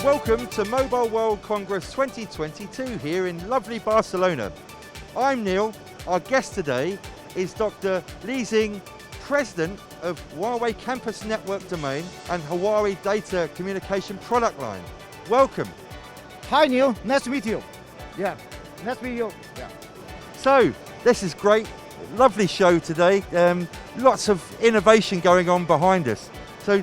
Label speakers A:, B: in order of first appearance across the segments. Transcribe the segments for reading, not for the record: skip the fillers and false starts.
A: Welcome to Mobile World Congress 2022 here in lovely Barcelona. I'm Neil. Our guest today is Dr. Xing Li, President of Huawei Campus Network Domain and Huawei Data Communication Product Line. Welcome.
B: Hi Neil, nice to meet you. Yeah, nice to meet you. Yeah.
A: So, this is great. Lovely show today. Lots of innovation going on behind us. So,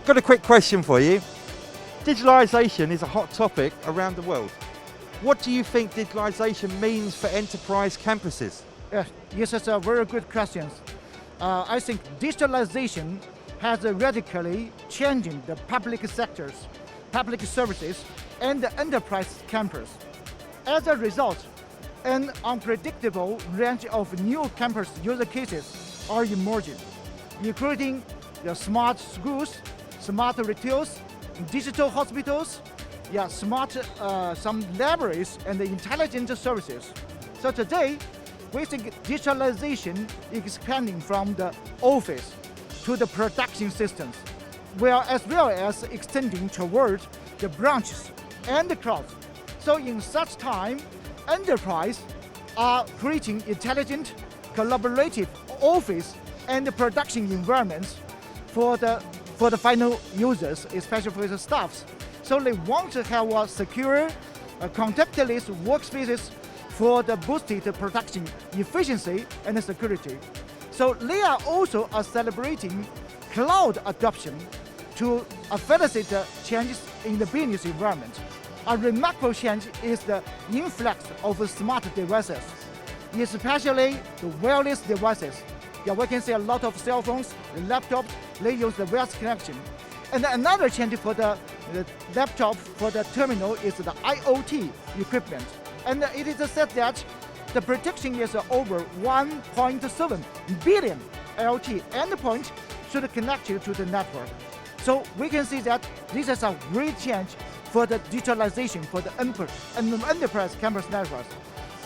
A: got a quick question for you. Digitalization is a hot topic around the world. What do you think digitalization means for enterprise campuses?
B: Yes, that's a very good question. I think digitalization has radically changing the public sectors, public services, and the enterprise campus. As a result, an unpredictable range of new campus use cases are emerging, including the smart schools, smart retails, digital hospitals, smart some libraries and intelligent services. So today, we think digitalization is expanding from the office to the production systems, as well as extending toward the branches and the cloud. So in such time, enterprise are creating intelligent, collaborative office and production environments for the final users, especially for the staffs. So they want to have a secure, contactless workspaces for the boosted production efficiency and security. So they are also celebrating cloud adoption to facilitate the changes in the business environment. A remarkable change is the influx of smart devices, especially the wireless devices. We can see a lot of cell phones, laptops, they use the wireless connection. And another change for the laptop, for the terminal, is the IoT equipment. And it is said that the prediction is over 1.7 billion IoT endpoints should connect you to the network. So we can see that this is a great change for the digitalization for the enterprise campus networks.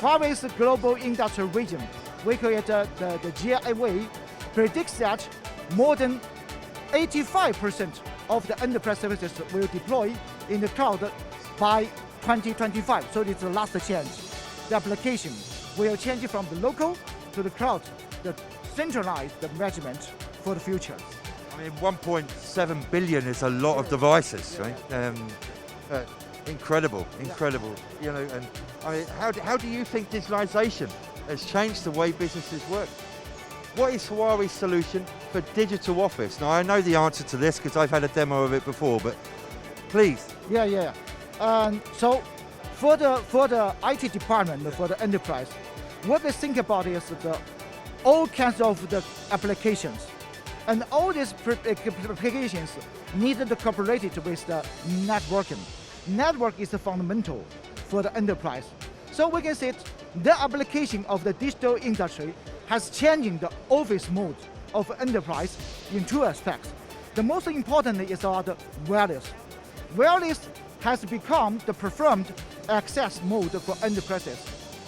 B: Huawei's global industrial region, we call it the GIA, predicts that more than 85% of the enterprise services will deploy in the cloud by 2025. So it's the last change. The application will change from the local to the cloud, the centralized management for the future.
A: I mean, 1.7 billion is a lot of devices, right? Incredible. You know, and I mean, how do you think digitalization has changed the way businesses work? What is Huawei's solution for digital office? Now, I know the answer to this because I've had a demo of it before, but please.
B: So for the IT department, for the enterprise, what they think about is all kinds of the applications. And all these applications need to cooperate with the networking. Network is fundamental for the enterprise. So we can say the application of the digital industry has changed the office mode of enterprise in two aspects. The most important is the wireless. Wireless has become the preferred access mode for enterprises.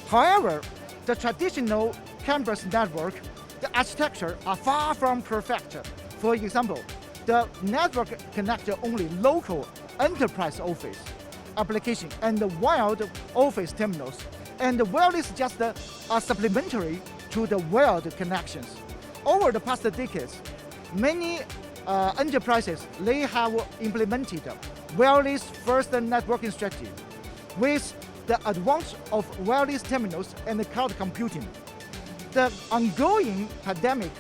B: However, the traditional campus network, the architecture are far from perfect. For example, the network connects only local enterprise office application and the wired office terminals. And the wireless is just supplementary to the wired connections. Over the past decades, many enterprises, they have implemented wireless first networking strategy with the advance of wireless terminals and cloud computing. The ongoing pandemic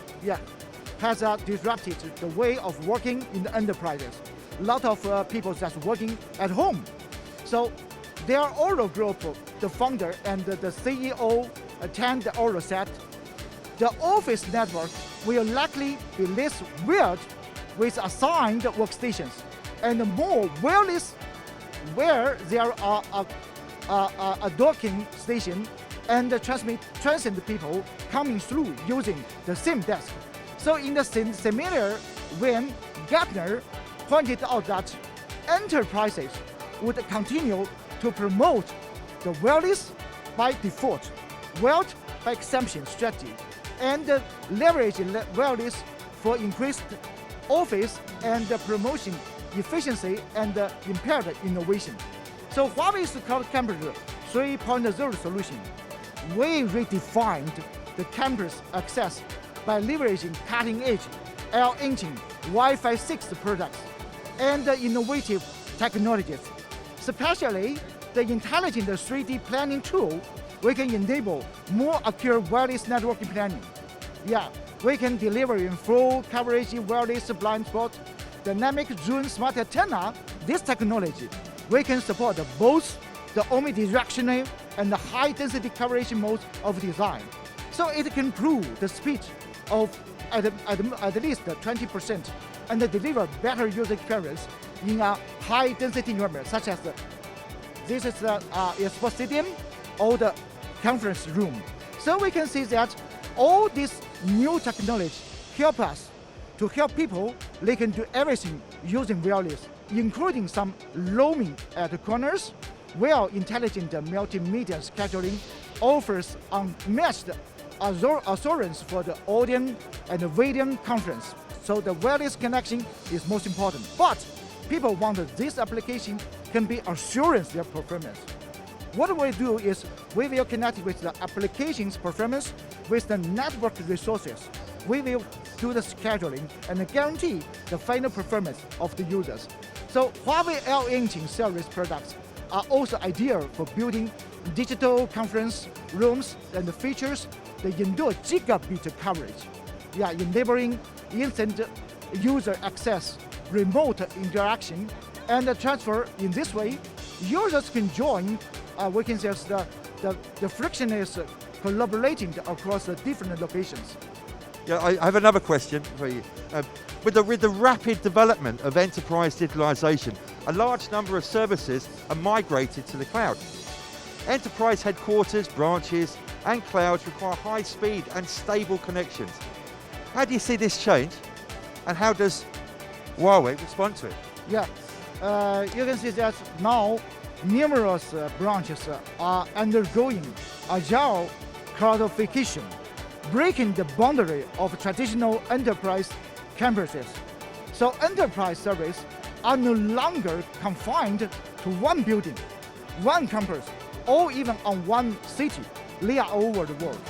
B: has disrupted the way of working in the enterprises. A lot of people just working at home. So their oral group, the founder and the CEO attend the oral set. The office network will likely be less wired with assigned workstations and more wireless where there are a docking station and transient people coming through using the same desk. So in the similar when Gartner pointed out that enterprises would continue to promote the wireless by default, wired by exception strategy, and leverage wireless for increased office and promotion efficiency and impaired innovation. So Huawei's Cloud Campus 3.0 solution, we redefined the campus access by leveraging cutting-edge L-engine Wi-Fi 6 products and innovative technologies. Especially the intelligent 3D planning tool, we can enable more accurate wireless networking planning. Yeah, we can deliver in full coverage wireless blind spot, dynamic zoom smart antenna. This technology, we can support both the omnidirectional and the high density coverage modes of design. So it can improve the speed of at least 20% and deliver better user experience in a high density environment, such as this is the sports stadium or the conference room. So we can see that all this new technology help us to help people. They can do everything using wireless, including some roaming at the corners, where intelligent multimedia scheduling offers unmatched assurance for the audio and video conference. So the wireless connection is most important. But people want that this application can be assurance their performance. What we do is we will connect with the application's performance with the network resources. We will do the scheduling and guarantee the final performance of the users. So Huawei L-engine series products are also ideal for building digital conference rooms and features the indoor gigabit coverage, enabling instant user access, remote interaction, and transfer. In this way, users can join, we can say the frictionless collaborating across the different locations.
A: Yeah, I have another question for you. With the rapid development of enterprise digitalization, a large number of services are migrated to the cloud. Enterprise headquarters, branches, and clouds require high speed and stable connections. How do you see this change, and how does Huawei respond to it?
B: Yeah, you can see that now numerous branches are undergoing agile cloudification, breaking the boundary of traditional enterprise campuses. So enterprise services are no longer confined to one building, one campus, or even on one city. They are all over the world.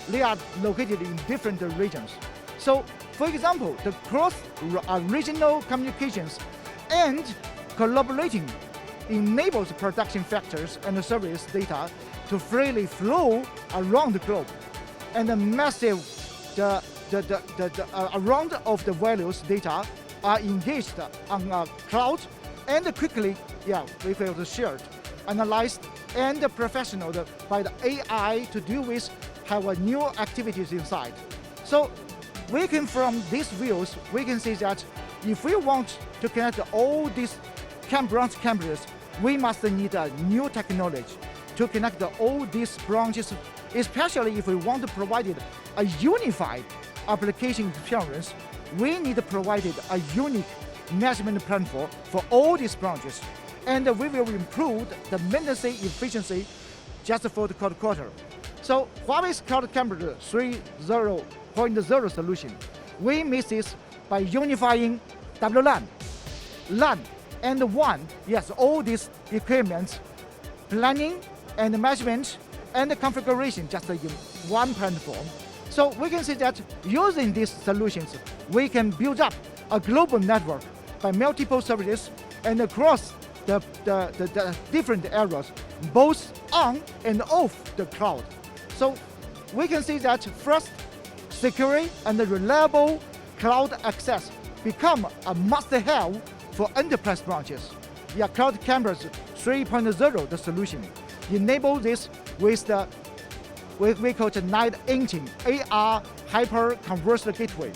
B: They are located in different regions. So, for example, the cross-regional communications and collaborating enables production factors and service data to freely flow around the globe. And the massive around of the various data are engaged on a cloud and quickly, we feel shared, analyzed, and professional by the AI to deal with have new activities inside. So we can, from these views, we can see that if we want to connect all these branch campuses, we must need a new technology to connect all these branches, especially if we want to provide a unified application experience. We need to provide a unique management platform for all these branches, and we will improve the maintenance efficiency just for the quarter. So Huawei's Cloud Campus 3.0 solution, we miss this by unifying WLAN, LAN, and WAN. Yes, all these equipments, planning and management and configuration just in one platform. So we can see that using these solutions, we can build up a global network by multiple services and across the different areas, both on and off the cloud. So we can see that first, secure and reliable cloud access become a must-have for enterprise branches. Cloud Campus 3.0, the solution, enable this with the we call it Night Engine AR Hyper Converged Gateway,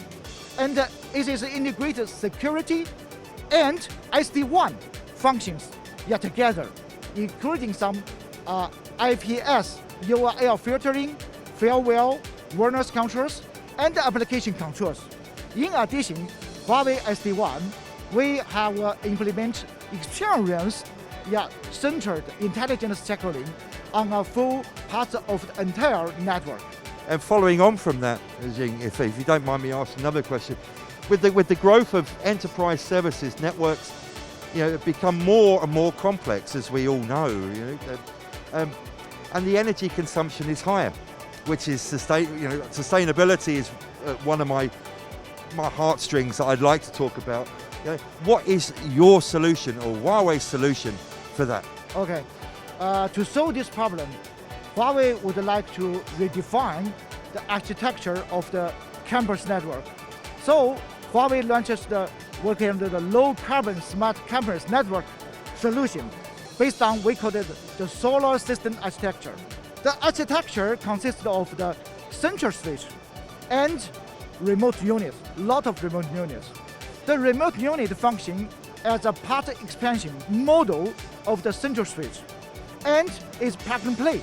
B: and it is integrated security and SD-WAN functions together, including some IPS URL filtering, firewall, awareness controls, and application controls. In addition, Huawei SD-WAN, we have implemented experience-centered intelligent scheduling on a full part of the entire network.
A: And following on from that, Xing, if you don't mind me asking another question, with the growth of enterprise services, networks, become more and more complex, as we all know. And the energy consumption is higher, which is sustainability is one of my heartstrings that I'd like to talk about. What is your solution or Huawei's solution for that?
B: Okay, to solve this problem, Huawei would like to redefine the architecture of the campus network. So Huawei launches working under the low carbon smart campus network solution based on, we call it the solar system architecture. The architecture consists of the central switch and remote units, lot of remote units. The remote unit function as a path expansion model of the central switch and is plug and play.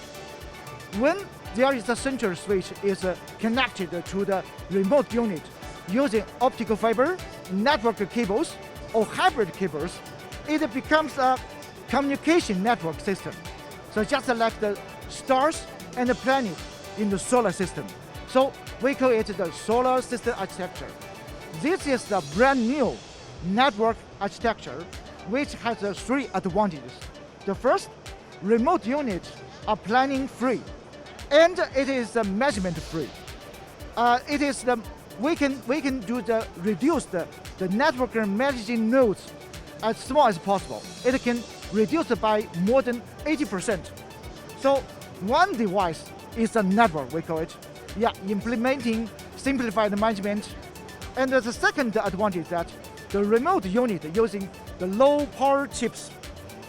B: When there is a central switch is connected to the remote unit using optical fiber, network cables, or hybrid cables, it becomes a communication network system. So just like the stars and the planet in the solar system. So we call it the solar system architecture. This is the brand new network architecture which has three advantages. The first, remote units are planning free and it is measurement free. We can reduce the network managing nodes as small as possible. It can reduce it by more than 80%. So one device is a network, we call it. Implementing simplified management. And the second advantage is that the remote unit using the low power chips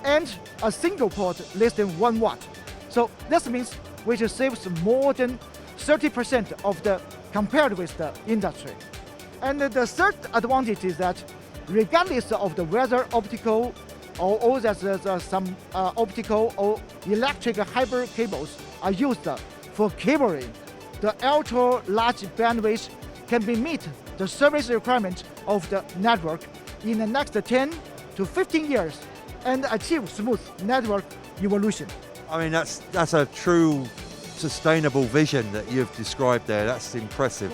B: and a single port less than 1 watt. So this means which saves more than 30% of the compared with the industry. And the third advantage is that regardless of the whether optical or there's some optical or electric hybrid cables are used for cabling, the ultra large bandwidth can be meet the service requirement of the network in the next 10 to 15 years and achieve smooth network evolution.
A: I mean, that's a true sustainable vision that you've described there. That's impressive.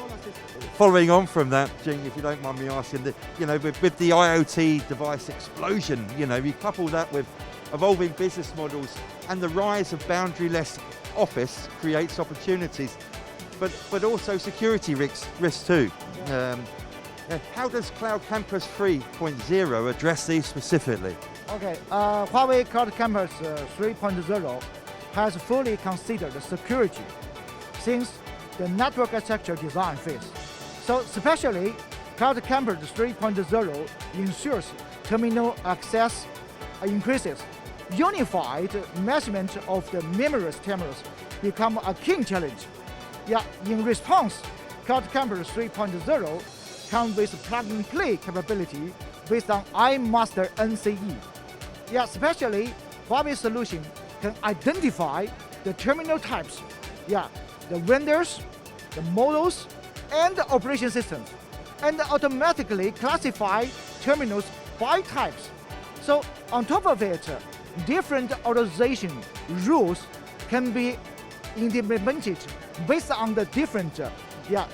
A: Following on from that, Xing, if you don't mind me asking, with the IoT device explosion, you couple that with evolving business models and the rise of boundary-less office creates opportunities, but also security risks too. How does Cloud Campus 3.0 address these specifically?
B: Okay, Huawei Cloud Campus 3.0 has fully considered security since the network architecture design phase. So especially Cloud Campus 3.0 ensures terminal access increases. Unified measurement of the numerous terminals become a key challenge. In response, Cloud Campus 3.0 comes with plug-and-play capability based on iMaster NCE. Especially Huawei solution can identify the terminal types, the vendors, the models, and the operation systems, and automatically classify terminals by types. So on top of it, different authorization rules can be implemented based on the different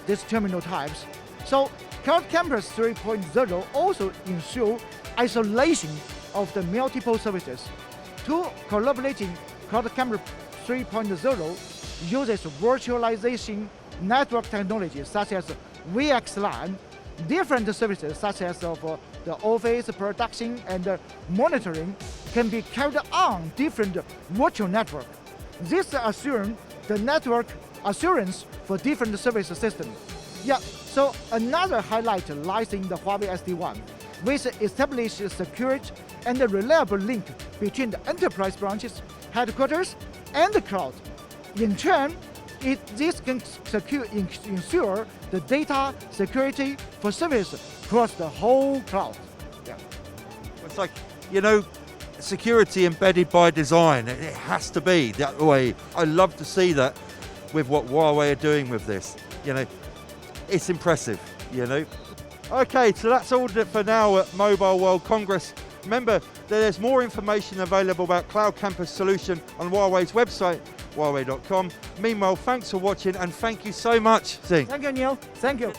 B: these terminal types. So Cloud Campus 3.0 also ensure isolation of the multiple services. To collaborating Cloud Campus 3.0 uses virtualization network technologies such as VXLAN, different services such as the office production and monitoring can be carried on different virtual network. This assures the network assurance for different service systems. So another highlight lies in the Huawei SD-WAN, which establishes secure and reliable link between the enterprise branches, headquarters, and the cloud. In turn, this can ensure the data security for service across the whole cloud.
A: It's like, security embedded by design. It has to be that way. I love to see that with what Huawei are doing with this. It's impressive, Okay, so that's all for now at Mobile World Congress. Remember, there's more information available about Cloud Campus Solution on Huawei's website, huawei.com. Meanwhile, thanks for watching and thank you so much, Xing.
B: Thank you, Neil. Thank you.